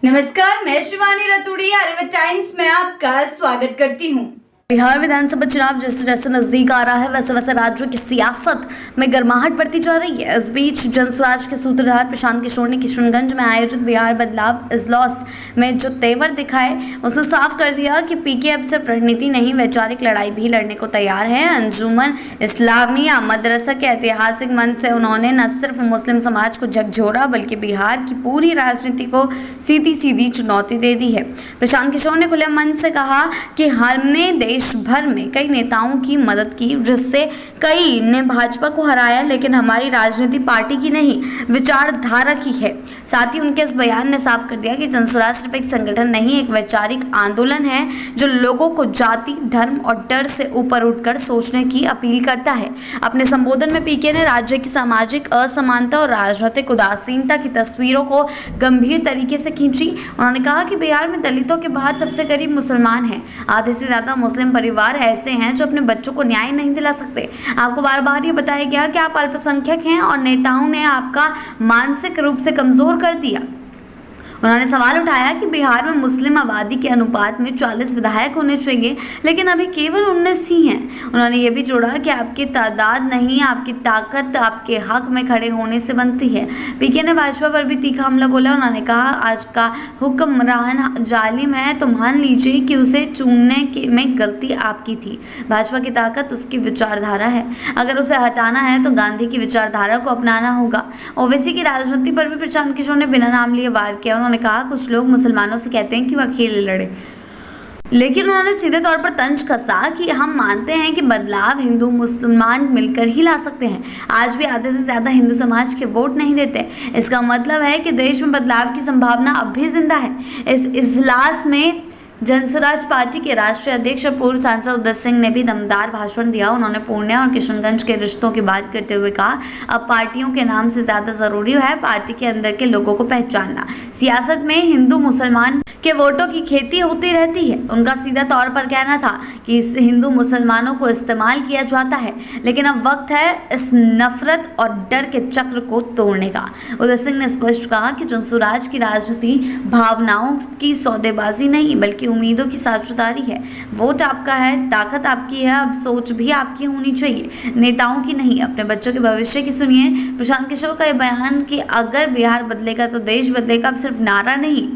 नमस्कार, मैं शिवानी रतूड़ी आर्यव्रत टाइम्स में आपका स्वागत करती हूँ। बिहार विधानसभा चुनाव जिस तरह से नजदीक आ रहा है वैसे वैसे राज्य की सियासत में गर्माहट बढ़ती जा रही है। इस बीच जनसुराज के सूत्रधार प्रशांत किशोर ने किशनगंज में आयोजित बिहार बदलाव इजलास में जो तेवर दिखाए उसने साफ कर दिया कि पीके अब सिर्फ रणनीति नहीं वैचारिक लड़ाई भी लड़ने को तैयार है। अंजुमन इस्लामिया मदरसा के ऐतिहासिक मंच से उन्होंने न सिर्फ मुस्लिम समाज को झकझोरा बल्कि बिहार की पूरी राजनीति को सीधी सीधी चुनौती दे दी है। प्रशांत किशोर ने खुले मन से कहा कि हमने देश भर में कई नेताओं की मदद की जिससे कई ने भाजपा को हराया, लेकिन हमारी राजनीति पार्टी की नहीं विचारधारा की है। साथ ही उनके इस बयान ने साफ कर दिया कि जनसुराज सिर्फ एक संगठन नहीं एक वैचारिक आंदोलन है जो लोगों को जाति धर्म और डर से ऊपर उठकर सोचने की अपील करता है। अपने संबोधन में पीके ने राज्य की सामाजिक असमानता और राजनीतिक उदासीनता की तस्वीरों को गंभीर तरीके से खींची। उन्होंने कहा कि बिहार में दलितों के बाद सबसे गरीब मुसलमान हैं। आधे से ज्यादा मुस्लिम परिवार ऐसे हैं जो अपने बच्चों को न्याय नहीं दिला सकते। आपको बार बार ये बताया गया कि आप अल्पसंख्यक हैं और नेताओं ने आपका मानसिक रूप से कमजोर कर दिया। उन्होंने सवाल उठाया कि बिहार में मुस्लिम आबादी के अनुपात में 40 विधायक होने चाहिए, लेकिन अभी केवल 19 ही हैं। उन्होंने ये भी जोड़ा कि आपकी तादाद नहीं आपकी ताकत आपके हक में खड़े होने से बनती है। पीके ने भाजपा पर भी तीखा हमला बोला। उन्होंने कहा आज का हुक्मरान जालिम है तो मान लीजिए कि उसे चुनने में गलती आपकी थी। भाजपा की ताकत उसकी विचारधारा है, अगर उसे हटाना है तो गांधी की विचारधारा को अपनाना होगा। ओवैसी की राजनीति पर भी प्रशांत किशोर ने बिना नाम लिए वार किया। उन्होंने कहा कुछ लोग मुसलमानों से कहते हैं कि वह अकेले लड़े, लेकिन उन्होंने सीधे तौर पर तंज कसा कि हम मानते हैं कि बदलाव हिंदू मुसलमान मिलकर ही ला सकते हैं। आज भी आधे से ज्यादा हिंदू समाज के वोट नहीं देते। इसका मतलब है कि देश में बदलाव की संभावना अब भी जिंदा है। इस इजलास में जनसुराज पार्टी के राष्ट्रीय अध्यक्ष और पूर्व सांसद उदय सिंह ने भी दमदार भाषण दिया। उन्होंने पूर्णिया और किशनगंज के रिश्तों की बात करते हुए कहा अब पार्टियों के नाम से ज्यादा जरूरी है पार्टी के अंदर के लोगों को पहचानना। सियासत में हिंदू मुसलमान के वोटों की खेती होती रहती है। उनका सीधा तौर पर कहना था कि इस हिंदू मुसलमानों को इस्तेमाल किया जाता है, लेकिन अब वक्त है इस नफरत और डर के चक्र को तोड़ने का। उदय सिंह ने स्पष्ट कहा कि जनसुराज की राजनीति भावनाओं की सौदेबाजी नहीं बल्कि उम्मीदों की साझेदारी है। वोट आपका है, ताकत आपकी है, अब सोच भी आपकी होनी चाहिए, नेताओं की नहीं। अपने बच्चों के भविष्य की सुनिए। प्रशांत किशोर का यह बयान कि अगर बिहार बदलेगा तो देश बदलेगा अब सिर्फ नारा नहीं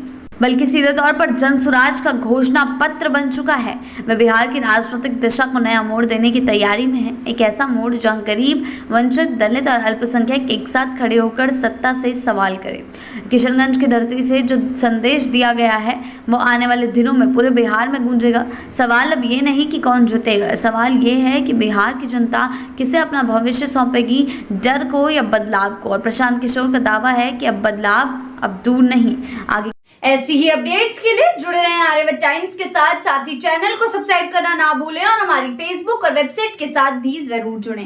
बल्कि सीधे तौर पर जनसुराज का घोषणा पत्र बन चुका है। वह बिहार की राजनीतिक दिशा को नया मोड़ देने की तैयारी में है। एक ऐसा मोड़ जहां गरीब वंचित दलित और अल्पसंख्यक एक साथ खड़े होकर सत्ता से सवाल करें। किशनगंज की धरती से जो संदेश दिया गया है वो आने वाले दिनों में पूरे बिहार में गूंजेगा। सवाल अब ये नहीं कि कौन जीतेगा, सवाल ये है कि बिहार की जनता किसे अपना भविष्य सौंपेगी, डर को या बदलाव को। और प्रशांत किशोर का दावा है कि अब बदलाव अब दूर नहीं आगे। ऐसी ही अपडेट्स के लिए जुड़े रहें आर्यव्रत टाइम्स के साथ ही चैनल को सब्सक्राइब करना ना भूलें और हमारी फेसबुक और वेबसाइट के साथ भी जरूर जुड़ें।